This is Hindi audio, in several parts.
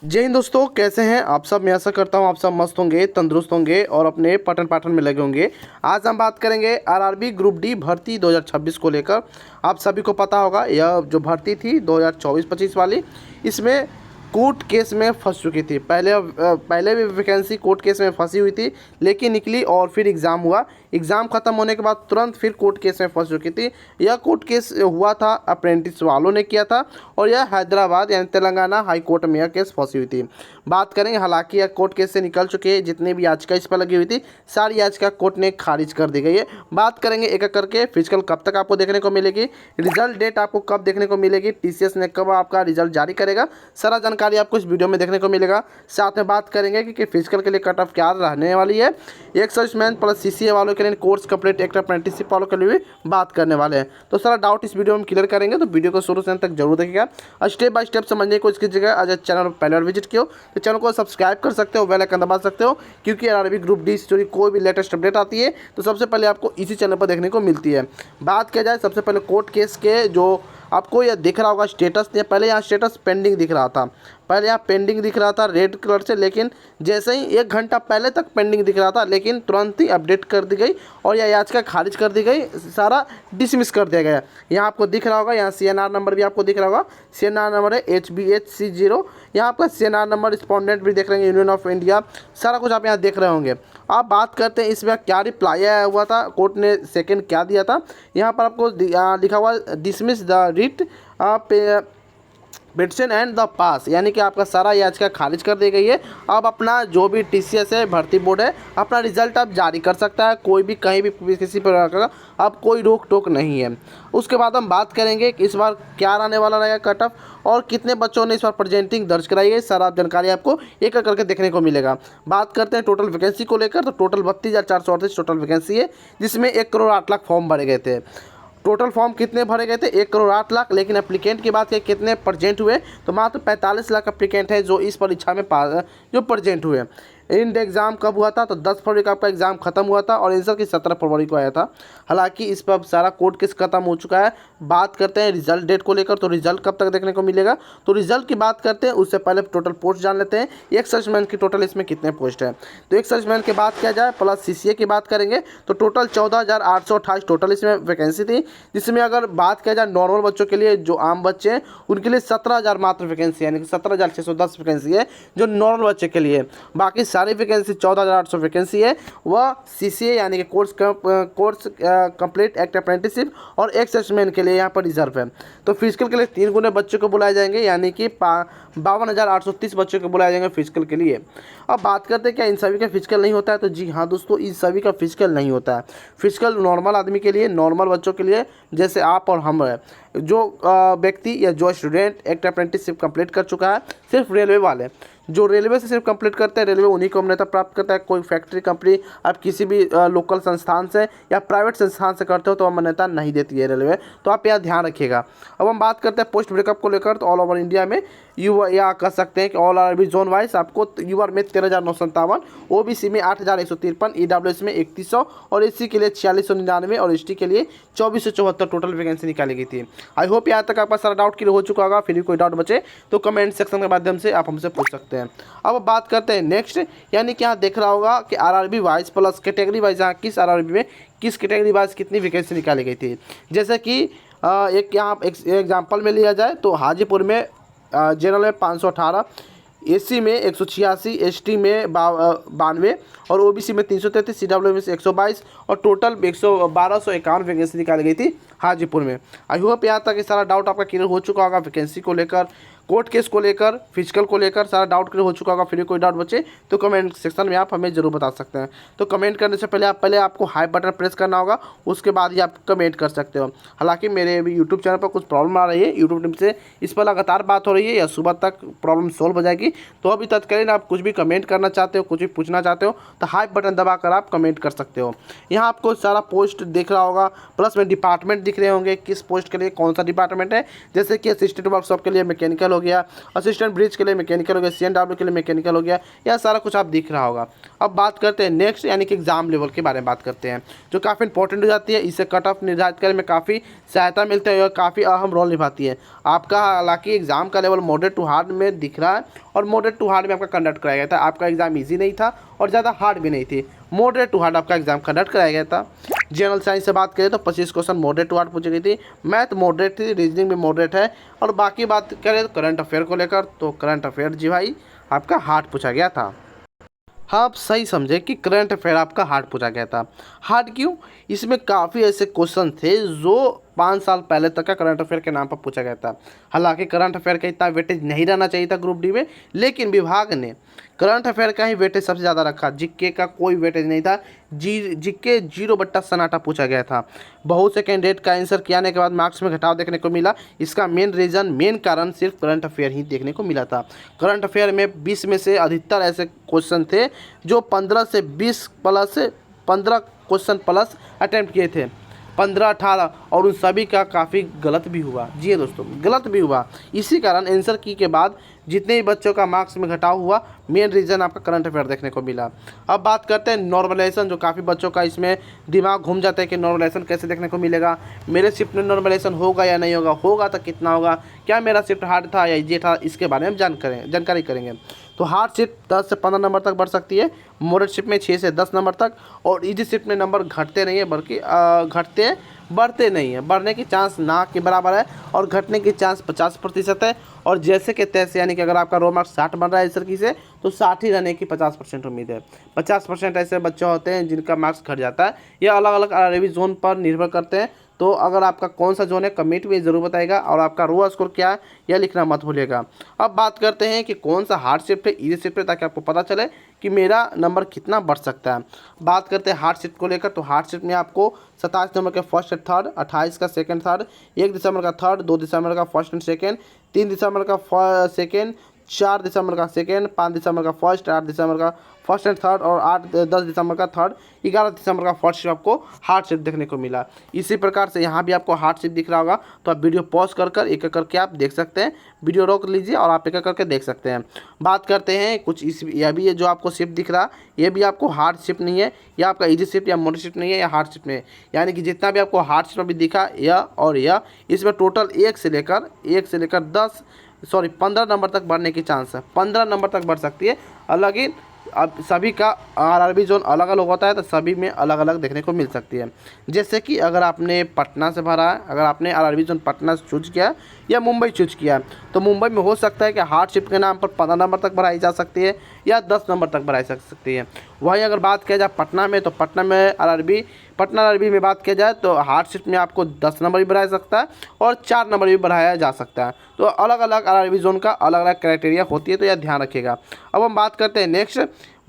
जय हिंद दोस्तों, कैसे हैं आप सब। मैं आशा करता हूं आप सब मस्त होंगे, तंदुरुस्त होंगे और अपने पठन पाठन में लगे होंगे। आज हम बात करेंगे आरआरबी ग्रुप डी भर्ती 2026 को लेकर। आप सभी को पता होगा यह जो भर्ती थी 2024-25 वाली, इसमें कोर्ट केस में फंस चुकी थी। पहले भी वैकेंसी कोर्ट केस में फंसी हुई थी, लेकिन निकली और फिर एग्ज़ाम हुआ। एग्ज़ाम ख़त्म होने के बाद तुरंत फिर कोर्ट केस में फंस चुकी थी। यह कोर्ट केस हुआ था, अप्रेंटिस वालों ने किया था और यह हैदराबाद यानी तेलंगाना हाई कोर्ट में यह केस फंसी हुई थी। बात करेंगे, हालांकि यह कोर्ट केस से निकल चुके हैं। जितने भी याचिका इस पर लगी हुई थी, सारी याचिका कोर्ट ने खारिज कर दी गई है। बात करेंगे एक एक करके। फिजिकल कब तक आपको देखने को मिलेगी, रिजल्ट डेट आपको कब देखने को मिलेगी, टीसीएस ने कब आपका रिजल्ट जारी करेगा, सारा जानकारी आपको इस वीडियो में देखने को मिलेगा। साथ में बात करेंगे कि फिजिकल के लिए कट ऑफ क्या रहने वाली है, एक सर्विसमैन प्लस सीसीए वालों के लिए, कोर्स कंप्लीट एक्ट अप्रेंटिसशिप वालों के लिए भी बात करने वाले हैं। तो सारा डाउट इस वीडियो में हम क्लियर करेंगे, तो वीडियो को शुरू से अंत तक जरूर देखिएगा। स्टेप बाय स्टेप समझने की कोशिश कीजिएगा। अगर चैनल पर पहले बार विजिट किया तो चैनल को सब्सक्राइब कर सकते हो, बेल आइकन दबा सकते हो, क्योंकि आरआरबी ग्रुप डी स्टोरी कोई भी लेटेस्ट अपडेट आती है तो सबसे पहले आपको इसी चैनल पर देखने को मिलती है। बात किया जाए सबसे पहले कोर्ट केस के, जो आपको यह दिख रहा होगा स्टेटस, पहले यहाँ स्टेटस पेंडिंग दिख रहा था। पहले यहाँ पेंडिंग दिख रहा था रेड कलर से, लेकिन जैसे ही 1 घंटा पहले तक पेंडिंग दिख रहा था, लेकिन तुरंत ही अपडेट कर दी गई और यह याचिका खारिज कर दी गई, सारा डिसमिस कर दिया गया। यहाँ आपको दिख रहा होगा, यहाँ सीएनआर नंबर भी आपको दिख रहा होगा। सीएनआर नंबर है HBHC0। यहाँ आपका सीएनआर नंबर, रिस्पॉन्डेंट भी देख रहे हैं, यूनियन ऑफ इंडिया, सारा कुछ आप यहाँ देख रहे होंगे। आप बात करते हैं इसमें क्या रिप्लाई आया हुआ था, कोर्ट ने सेकंड क्या दिया था। यहाँ पर आपको लिखा हुआ dismiss the writ petition and the pass, यानी कि आपका सारा याचिका खारिज कर दी गई है। अब अपना जो भी टीसीएस है, भर्ती बोर्ड है, अपना रिजल्ट अब जारी कर सकता है। कोई भी कहीं भी किसी प्रकार का अब कोई रोक टोक नहीं है। उसके बाद हम बात करेंगे कि इस बार क्या रहने वाला रहेगा कट ऑफ और कितने बच्चों ने इस बार प्रेजेंटिंग दर्ज कराई है। सारा जानकारी आपको एक एक करके देखने को मिलेगा। बात करते हैं टोटल वैकेंसी को लेकर, तो टोटल 32,438 टोटल वैकेंसी है, जिसमें 1 करोड़ 8 लाख फॉर्म भरे गए थे। टोटल फॉर्म कितने भरे गए थे, 1 करोड़ 8 लाख। लेकिन एप्लीकेंट की बात करें कितने प्रेजेंट हुए, तो मात्र 45 लाख एप्लीकेंट है जो इस परीक्षा में जो प्रेजेंट हुए। इंड एग्ज़ाम कब हुआ था, तो 10 फरवरी का आपका एग्ज़ाम खत्म हुआ था और आंसर की 17 फरवरी को आया था। हालांकि इस पर अब सारा कोर्ट केस खत्म हो चुका है। बात करते हैं रिजल्ट डेट को लेकर, तो रिजल्ट कब तक देखने को मिलेगा। तो रिजल्ट की बात करते हैं उससे पहले टोटल पोस्ट जान लेते हैं। एक सर्विसमैन की टोटल इसमें कितने पोस्ट हैं, तो एक सर्विसमैन की बात किया जाए प्लस सीसीए की बात करेंगे तो टोटल 14,828 टोटल इसमें वैकेंसी थी। जिसमें अगर बात किया जाए नॉर्मल बच्चों के लिए, जो आम बच्चे हैं, उनके लिए 17,000 मात्र वैकेंसी, यानी कि 17,610 वैकेंसी है जो नॉर्मल बच्चे के लिए। बाकी सारी वैकेंसी 14,800 वैकेंसी है वह सीसीए यानी कि कोर्स कंप्लीट एक्ट अप्रेंटिसशिप और एक सर्विसमैन के लिए यहाँ पर रिजर्व है। तो फिजिकल के लिए 3 गुने बच्चों को बुलाए जाएंगे, यानी कि 52,830 बच्चों को बुलाए जाएंगे फिजिकल के लिए। अब बात करते हैं क्या इन सभी का फिजिकल नहीं होता है, तो जी हाँ दोस्तों, इन सभी का फिजिकल नहीं होता है। फिजिकल नॉर्मल आदमी के लिए, नॉर्मल बच्चों के लिए, जैसे आप और हम है, जो व्यक्ति या जो स्टूडेंट एक्ट अप्रेंटिसशिप कंप्लीट कर चुका है, सिर्फ रेलवे वाले जो रेलवे से सिर्फ कंप्लीट करते हैं, रेलवे उन्हीं को मान्यता प्राप्त करता है। कोई फैक्ट्री कंपनी आप किसी भी लोकल संस्थान से या प्राइवेट संस्थान से करते हो तो मान्यता नहीं देती है रेलवे, तो आप यह ध्यान रखिएगा। अब हम बात करते हैं पोस्ट ब्रेकअप को लेकर, तो ऑल ओवर इंडिया में या कह सकते हैं कि ऑल आरआरबी जोन वाइज आपको यूआर में 13,957, ओबीसी में 8,153, ईडब्ल्यूएस में 3,100 और एससी के लिए 4,699 और एसटी के लिए 2,474 टोटल वैकेंसी निकाली गई थी। आई होप यहाँ तक आपका सारा डाउट क्लियर हो चुका होगा। फिर भी कोई डाउट बचे तो कमेंट सेक्शन के माध्यम से आप हमसे पूछ सकते हैं। अब बात करते हैं नेक्स्ट, यानी कि यहाँ देख रहा होगा कि RRB wise plus category wise यहाँ किस आरआरबी में किस कैटेगरी वाइज कितनी वैकेंसी निकाली गई थी। जैसे कि एक यहाँ एग्जाम्पल में लिया जाए तो हाजीपुर में जनरल में 518, एससी में 186, एसटी में 92 और ओबीसी में 333, सीडब्ल्यू में 122 और टोटल 1251 वैकेंसी निकाली गई थी हाजीपुर में। आई होप यहाँ तक सारा डाउट आपका क्लियर हो चुका होगा। वैकेंसी को लेकर, कोर्ट केस को लेकर, फिजिकल को लेकर सारा डाउट क्लियर हो चुका होगा। फिर कोई डाउट बचे तो कमेंट सेक्शन में आप हमें जरूर बता सकते हैं। तो कमेंट करने से पहले आपको हाई बटन प्रेस करना होगा, उसके बाद ही आप कमेंट कर सकते हो। हालांकि मेरे भी यूट्यूब चैनल पर कुछ प्रॉब्लम आ रही है, यूट्यूब टीम से इस पर लगातार बात हो रही है, या सुबह तक प्रॉब्लम सोल्व हो जाएगी। तो अभी तत्कालीन आप कुछ भी कमेंट करना चाहते हो, कुछ भी पूछना चाहते हो, तो हाई बटन दबाकर आप कमेंट कर सकते हो। यहाँ आपको सारा पोस्ट दिख रहा होगा, प्लस में डिपार्टमेंट दिख रहे होंगे किस पोस्ट के लिए कौन सा डिपार्टमेंट है। जैसे कि असिस्टेंट वर्कशॉप के लिए मैकेनिकल हो गया, असिस्टेंट ब्रिज के लिए मैकेनिकल हो गया, CNW के लिए मैकेनिकल हो गया, यह सारा कुछ आप दिख रहा होगा। अब बात करते हैं नेक्स्ट यानी कि एग्जाम लेवल के बारे में बात करते हैं, जो काफ़ी इंपॉर्टेंट हो जाती है। इससे कट ऑफ निर्धारित करने में काफ़ी सहायता मिलती है और काफ़ी अहम रोल निभाती है। आपका हालांकि एग्जाम का लेवल मॉडरेट टू हार्ड में दिख रहा है और मॉडरेट टू हार्ड में आपका कंडक्ट कराया गया था। आपका एग्जाम ईजी नहीं था और ज़्यादा हार्ड भी नहीं थी, मॉडरेट टू हार्ड आपका एग्जाम कंडक्ट कराया गया था। जनरल साइंस से बात करें तो 25 क्वेश्चन मॉडरेट टू हार्ड पूछी गई थी, मैथ मॉडरेट थी, रीजनिंग भी मॉडरेट है। और बाकी बात करें तो करंट अफेयर को लेकर, तो करंट अफेयर जी भाई आपका हार्ड पूछा गया था। हाँ, आप सही समझे कि करंट अफेयर आपका हार्ड पूछा गया था। हार्ड क्यों? इसमें काफ़ी ऐसे क्वेश्चन थे जो 5 साल पहले तक का करंट अफेयर के नाम पर पूछा गया था। हालांकि करंट अफेयर का इतना वेटेज नहीं रहना चाहिए था ग्रुप डी में, लेकिन विभाग ने करंट अफेयर का ही वेटेज सबसे ज़्यादा रखा। जीके का कोई वेटेज नहीं था, जीके 0 बट्टा सन्नाटा पूछा गया था। बहुत से कैंडिडेट का आंसर किए आने के बाद मार्क्स में घटाव देखने को मिला। इसका मेन कारण सिर्फ करंट अफेयर ही देखने को मिला था। करंट अफेयर में 20 में से अधिकतर ऐसे क्वेश्चन थे जो 15 से 20 प्लस 15 क्वेश्चन प्लस अटैम्प्ट किए थे, 15-18, और उन सभी का काफ़ी गलत भी हुआ। जी हाँ दोस्तों, गलत भी हुआ। इसी कारण आंसर की के बाद जितने भी बच्चों का मार्क्स में घटाव हुआ, मेन रीज़न आपका करंट अफेयर देखने को मिला। अब बात करते हैं नॉर्मलाइजेशन, जो काफ़ी बच्चों का इसमें दिमाग घूम जाता है कि नॉर्मलाइजेशन कैसे देखने को मिलेगा, मेरे शिफ्ट में नॉर्मलाइजेशन होगा या नहीं होगा, होगा तो कितना होगा, क्या मेरा शिफ्ट हार्ड था या इजी था, इसके बारे में जानकारी करेंगे। तो हार्ड शिफ्ट 10 से 15 नंबर तक बढ़ सकती है, मॉडरेट शिफ्ट में 6 से 10 नंबर तक, और इजी शिफ्ट में नंबर घटते नहीं है बल्कि घटते बढ़ते नहीं है। बढ़ने की चांस ना के बराबर है और घटने की चांस 50% है। और जैसे कि तैसे यानी कि अगर आपका रो मार्क्स 60 बन रहा है सर की से, तो 60 ही रहने की 50% उम्मीद है। 50% ऐसे बच्चे होते हैं जिनका मार्क्स घट जाता है। ये अलग अलग आरआरबी जोन पर निर्भर करते हैं। तो अगर आपका कौन सा जोन है कमेंट में ज़रूर बताएगा, और आपका रो स्कोर क्या है यह लिखना मत भूलिएगा। अब बात करते हैं कि कौन सा हार्ड शिफ्ट है, इजी शिफ्ट है, ताकि आपको पता चले कि मेरा नंबर कितना बढ़ सकता है। बात करते हैं हार्ड शिफ्ट को लेकर, तो हार्ड शिफ्ट में आपको 27 नंबर के फर्स्ट एंड थर्ड, 28 का सेकंड थर्ड, 1 दिसंबर का थर्ड, 2 दिसंबर का फर्स्ट एंड सेकंड, 3 दिसंबर का सेकंड, 4 दिसंबर का सेकंड, 5 दिसंबर का फर्स्ट, 8 दिसंबर का फर्स्ट एंड थर्ड, और 10 दिसंबर का थर्ड, 11 दिसंबर का फर्स्ट शिफ्ट आपको हार्ड शिफ्ट देखने को मिला। इसी प्रकार से यहाँ भी आपको हार्ड शिफ्ट दिख रहा होगा, तो आप वीडियो पॉज कर एक एक करके आप देख सकते हैं, वीडियो रोक लीजिए और आप एक एक करके देख सकते हैं। बात करते हैं कुछ यह भी है जो आपको शिफ्ट दिख रहा, ये भी आपको हार्ड शिफ्ट नहीं है, या आपका इजी शिफ्ट या मॉडरेट शिफ्ट नहीं है, या हार्ड शिफ्ट में, यानी कि जितना भी आपको हार्ड शिफ्ट में भी दिखा यह और यह, इसमें टोटल 1 से लेकर 15 नंबर तक बढ़ने की चांस है। 15 नंबर तक बढ़ सकती है। अलग ही अब सभी का आरआरबी जोन अलग अलग होता है, तो सभी में अलग अलग देखने को मिल सकती है। जैसे कि अगर आपने पटना से भरा है, अगर आपने आरआरबी जोन पटना से चूज किया या मुंबई चूज किया, तो मुंबई में हो सकता है कि हार्ड शिफ्ट के नाम पर 15 नंबर तक बढ़ाई जा सकती है या 10 नंबर तक बढ़ाई जा सकती है। वहीं अगर बात किया जाए पटना में, तो पटना आरआरबी में बात किया जाए तो हार्ड शिफ्ट में आपको 10 नंबर भी बढ़ाया सकता है और 4 नंबर भी बढ़ाया जा सकता है। तो अलग अलग आरआरबी जोन का अलग अलग क्राइटेरिया होती है, तो यह ध्यान रखिएगा। अब हम बात करते हैं नेक्स्ट,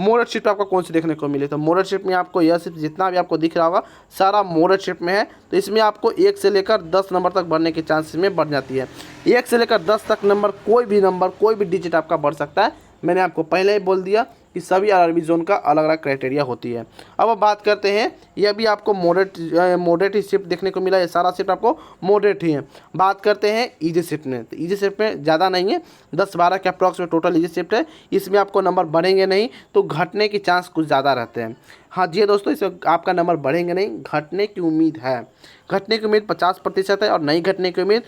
मॉडरेट शिफ्ट आपको कौन सी देखने को मिले। तो मॉडरेट शिफ्ट में आपको यह शिफ्ट जितना भी आपको दिख रहा होगा सारा मॉडरेट शिफ्ट में है। तो इसमें आपको 1 से लेकर 10 नंबर तक बढ़ने के चांसेस में बढ़ जाती है। 1 से लेकर 10 तक नंबर कोई भी डिजिट आपका बढ़ सकता है। मैंने आपको पहले ही बोल दिया कि सभी आरआरबी जोन का अलग अलग क्राइटेरिया होती है। अब बात करते हैं, यह भी आपको मॉडरेट ही शिफ्ट देखने को मिला, ये सारा शिफ्ट आपको मॉडरेट ही है। बात करते हैं इजी शिफ्ट में, तो इजी शिफ्ट में ज़्यादा नहीं है, 10-12 के अप्रॉक्स में टोटल इजी शिफ्ट है। इसमें आपको नंबर बढ़ेंगे नहीं, तो घटने की चांस कुछ ज़्यादा रहते हैं। हाँ जी दोस्तों, इसमें आपका नंबर बढ़ेंगे नहीं, घटने की उम्मीद है। घटने की उम्मीद 50% है और नहीं घटने की उम्मीद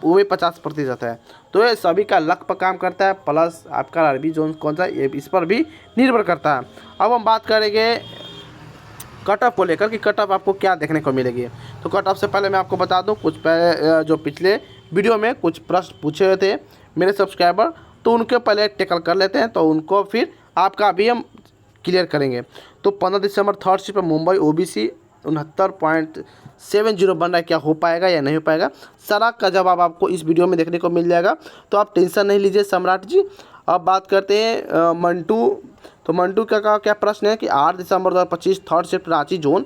वो भी 50% है। तो ये सभी का लक पर काम करता है, प्लस आपका आरआरबी जोन कौन सा ये इस पर भी निर्भर करता है। अब हम बात करेंगे कट ऑफ को लेकर कि कट ऑफ आपको क्या देखने को मिलेगी। तो कट ऑफ से पहले मैं आपको बता दूं, जो पिछले वीडियो में कुछ प्रश्न पूछे हुए थे मेरे सब्सक्राइबर, तो उनके पहले टेकल कर लेते हैं, तो उनको फिर आपका अभी हम क्लियर करेंगे। तो 15 दिसंबर थर्ड शिफ्ट पर मुंबई ओबीसी 69.70 बन रहा है, क्या हो पाएगा या नहीं हो पाएगा, सारा का जवाब आपको इस वीडियो में देखने को मिल जाएगा। तो आप टेंशन नहीं लीजिए सम्राट जी। अब बात करते हैं मंटू। तो मंटू का क्या प्रश्न है कि 8 दिसंबर 2025 थर्ड शिफ्ट रांची जोन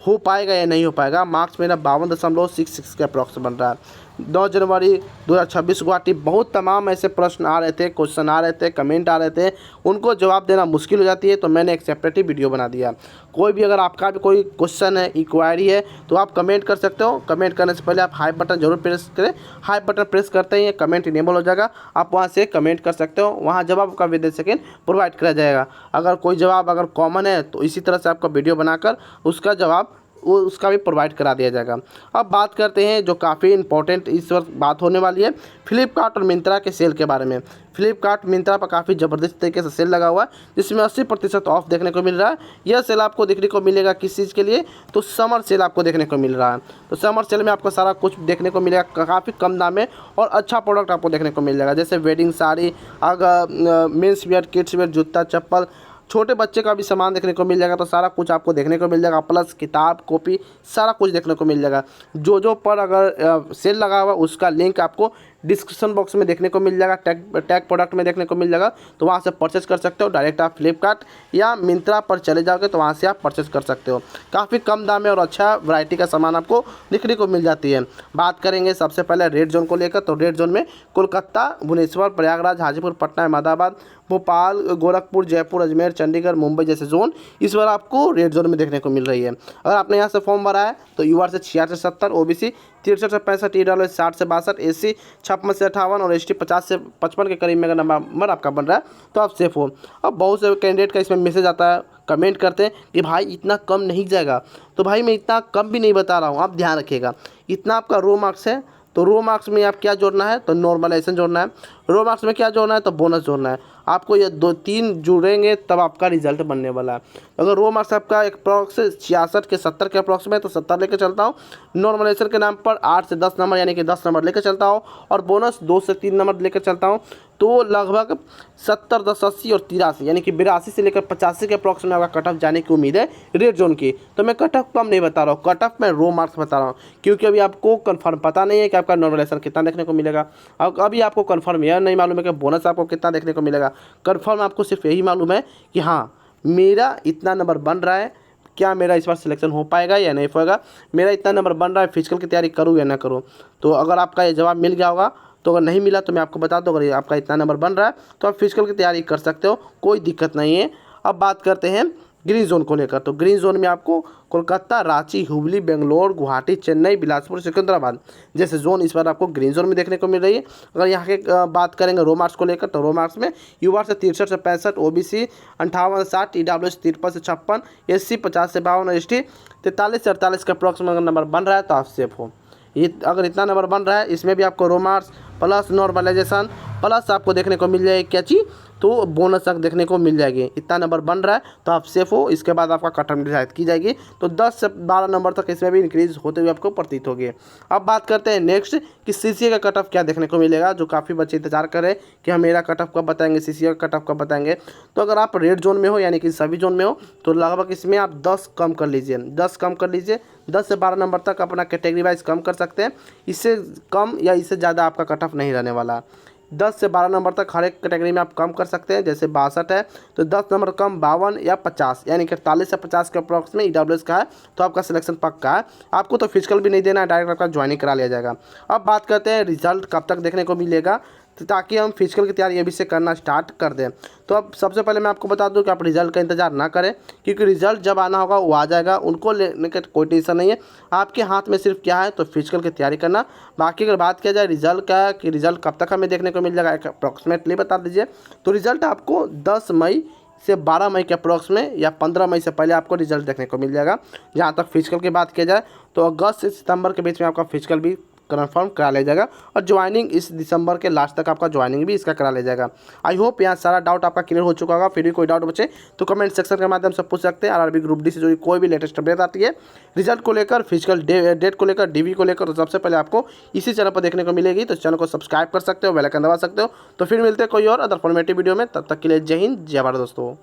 हो पाएगा या नहीं हो पाएगा। मार्क्स मेरा 52.66 के अप्रॉक्स बन रहा है। 9 जनवरी 2026 गुवाहाटी, बहुत तमाम ऐसे प्रश्न आ रहे थे, क्वेश्चन आ रहे थे, कमेंट आ रहे थे, उनको जवाब देना मुश्किल हो जाती है, तो मैंने एक सेपरेट ही वीडियो बना दिया। कोई भी अगर आपका भी कोई क्वेश्चन है, इंक्वायरी है, तो आप कमेंट कर सकते हो। कमेंट करने से पहले आप हाई बटन जरूर प्रेस करें। हाई बटन प्रेस करते ही कमेंट इनेबल हो जाएगा, आप वहाँ से कमेंट कर सकते हो, वहाँ जवाब का विद इन सेकेंड प्रोवाइड किया जाएगा। अगर कोई जवाब अगर कॉमन है तो इसी तरह से आपका वीडियो बनाकर उसका जवाब उसका भी प्रोवाइड करा दिया जाएगा। अब बात करते हैं जो काफ़ी इंपॉर्टेंट इस वक्त बात होने वाली है, फ्लिपकार्ट और मिंत्रा के सेल के बारे में। फ्लिपकार्ट मिंत्रा पर काफ़ी ज़बरदस्त तरीके से सेल लगा हुआ है, जिसमें 80% ऑफ देखने को मिल रहा है। यह सेल आपको देखने को मिलेगा किस चीज़ के लिए, तो समर सेल आपको देखने को मिल रहा है। तो समर सेल में आपको सारा कुछ देखने को मिलेगा काफ़ी कम दाम में, और अच्छा प्रोडक्ट आपको देखने को मिल जाएगा, जैसे वेडिंग साड़ी, अगर मेंस वेयर, किड्स वेयर, जूता, चप्पल, छोटे बच्चे का भी सामान देखने को मिल जाएगा। तो सारा कुछ आपको देखने को मिल जाएगा, प्लस किताब, कॉपी, सारा कुछ देखने को मिल जाएगा। जो पर अगर सेल लगा हुआ उसका लिंक आपको डिस्क्रिप्शन बॉक्स में देखने को मिल जाएगा, टैग प्रोडक्ट में देखने को मिल जाएगा, तो वहाँ से परचेस कर सकते हो। डायरेक्ट आप फ्लिपकार्ट या मिंत्रा पर चले जाओगे तो वहाँ से आप परचेस कर सकते हो। काफ़ी कम दाम में और अच्छा वैरायटी का सामान आपको देखने को मिल जाती है। बात करेंगे सबसे पहले रेड जोन को लेकर, तो रेड जोन में कोलकाता, भुवनेश्वर, प्रयागराज, हाजीपुर, पटना, अहमदाबाद, भोपाल, गोरखपुर, जयपुर, अजमेर, चंडीगढ़, मुंबई जैसे जोन इस बार आपको रेड जोन में देखने को मिल रही है। अगर आपने यहाँ से फॉर्म भरा है तो यूआर से 66 से 70, ओबीसी 63 से 65, ईडब्ल्यूएस 60 से 62, एससी 56 से 58 और एसटी 50 से 55 के करीब में अगर नंबर आपका बन रहा है तो आप सेफ हो। अब बहुत से कैंडिडेट का इसमें मैसेज आता है, कमेंट करते हैं कि भाई इतना कम नहीं जाएगा, तो भाई मैं इतना कम भी नहीं बता रहा हूँ, आप ध्यान रखिएगा। इतना आपका रो मार्क्स है, तो रो मार्क्स में आप क्या जोड़ना है, तो नॉर्मलाइजेशन जोड़ना है। रो मार्क्स में क्या जोड़ना है, तो बोनस जोड़ना है। आपको ये 2-3 जुड़ेंगे तब आपका रिजल्ट बनने वाला है। अगर रो मार्क्स आपका अप्रॉक्स 66 के 70 के अप्रॉक्स में, तो 70 लेकर चलता हूँ। नॉर्मलाइजेशन के नाम पर 8 से 10 नंबर यानी कि 10 नंबर लेकर चलता हूँ, और बोनस 2 से 3 नंबर लेकर चलता हूँ, तो लगभग 70, 10, 80 और 83 यानी कि 82 से लेकर 85 के अप्रॉक्स में आपका कट ऑफ जाने की उम्मीद है रेड जोन की। तो मैं कट ऑफ कम नहीं बता रहा हूँ, कट ऑफ मैं रो मार्क्स बता रहा हूँ, क्योंकि अभी आपको कन्फर्म पता नहीं है कि आपका नॉर्मलाइजेशन कितना देखने को मिलेगा। अभी आपको कन्फर्म यह नहीं मालूम है कि बोनस आपको कितना देखने को मिलेगा। कन्फर्म आपको सिर्फ यही मालूम है कि हाँ मेरा इतना नंबर बन रहा है, क्या मेरा इस बार सिलेक्शन हो पाएगा या नहीं होगा, मेरा इतना नंबर बन रहा है, फिजिकल की तैयारी करूँ या ना करूँ। तो अगर आपका ये जवाब मिल गया होगा, तो अगर नहीं मिला तो मैं आपको बता दूँ, अगर आपका इतना नंबर बन रहा है तो आप फिजिकल की तैयारी कर सकते हो, कोई दिक्कत नहीं है। अब बात करते हैं ग्रीन जोन को लेकर, तो ग्रीन जोन में आपको कोलकाता, रांची, हुबली, बेंगलोर, गुवाहाटी, चेन्नई, बिलासपुर, सिकंदराबाद जैसे जोन इस बार आपको ग्रीन जोन में देखने को मिल रही है। अगर यहाँ के बात करेंगे रो मार्क्स को लेकर, तो रो मार्क्स में यूआर से 63 से 65, ओबीसी 58 से 60, ईडब्ल्यूएस 53 से 56, एससी 50 से 52 और एसटी 43 से 48 का अप्रॉक्सिमेट नंबर बन रहा है तो आप सेफ हो। ये अगर इतना नंबर बन रहा है, इसमें भी आपको रो मार्क्स प्लस नॉर्मलाइजेशन प्लस आपको देखने को मिल जाएगी क्या चीज़, तो बोनस तक देखने को मिल जाएगी। इतना नंबर बन रहा है तो आप सेफ हो। इसके बाद आपका कट ऑफ डिसाइड की जाएगी, तो 10 से 12 नंबर तक इसमें भी इंक्रीज होते हुए आपको प्रतीत होगी। अब बात करते हैं नेक्स्ट कि सीसीए का कट ऑफ क्या देखने को मिलेगा, जो काफ़ी बच्चे इंतजार कर रहे हैं कि हम मेरा कट ऑफ कब बताएंगे, सीसीए का कट ऑफ कब बताएंगे। तो अगर आप रेड जोन में हो यानी कि सभी जोन में हो, तो लगभग इसमें आप 10 कम कर लीजिए, 10 कम कर लीजिए, 10 से 12 नंबर तक अपना कैटेगरी वाइज कम कर सकते हैं। इससे कम या इससे ज़्यादा आपका कट ऑफ नहीं रहने वाला। 10 से 12 नंबर तक हर एक कैटेगरी में आप कम कर सकते हैं। जैसे 62 है तो 10 नंबर कम 52 या 50 यानी कि 43 से 50 के अप्रॉक्स में ईडब्ल्यूएस का है तो आपका सिलेक्शन पक्का है। आपको तो फिजिकल भी नहीं देना है, डायरेक्ट आपका ज्वाइनिंग करा लिया जाएगा। अब बात करते हैं रिजल्ट कब तक देखने को मिलेगा, तो ताकि हम फिजिकल की तैयारी अभी से करना स्टार्ट कर दें। तो अब सबसे पहले मैं आपको बता दूं कि आप रिजल्ट का इंतजार ना करें, क्योंकि रिजल्ट जब आना होगा वो आ जाएगा, उनको लेने का कोई टेंशन नहीं है। आपके हाथ में सिर्फ क्या है, तो फिजिकल की तैयारी करना। बाकी अगर बात किया जाए रिजल्ट का कि रिजल्ट कब तक हमें देखने को मिल जाएगा, एक अप्रॉक्सीमेटली बता दीजिए। तो रिजल्ट आपको 10 मई से 12 मई के अप्रॉक्स में या 15 मई से पहले आपको रिजल्ट देखने को मिल जाएगा। जहाँ तक फिजिकल की बात किया जाए तो अगस्त से सितंबर के बीच में आपका फिजिकल भी कन्फर्म करा लिया जाएगा, और ज्वाइनिंग इस दिसंबर के लास्ट तक आपका ज्वाइनिंग भी इसका करा लिया जाएगा। आई होप यहाँ सारा डाउट आपका क्लियर हो चुका होगा। फिर भी कोई डाउट बचे तो कमेंट सेक्शन के माध्यम से पूछ सकते हैं। आरआरबी ग्रुप डी से जुड़ी कोई भी लेटेस्ट अपडेट आती है रिजल्ट को लेकर, फिजिकल डेट को लेकर, डीवी को लेकर, तो सबसे पहले आपको इसी चैनल पर देखने को मिलेगी। तो चैनल को सब्सक्राइब कर सकते हो, बेल आइकन दबा सकते हो। तो फिर मिलते हैं कोई और अदर फॉर्मेटिव वीडियो में, तब तक के लिए जय हिंद, जय भारत दोस्तों।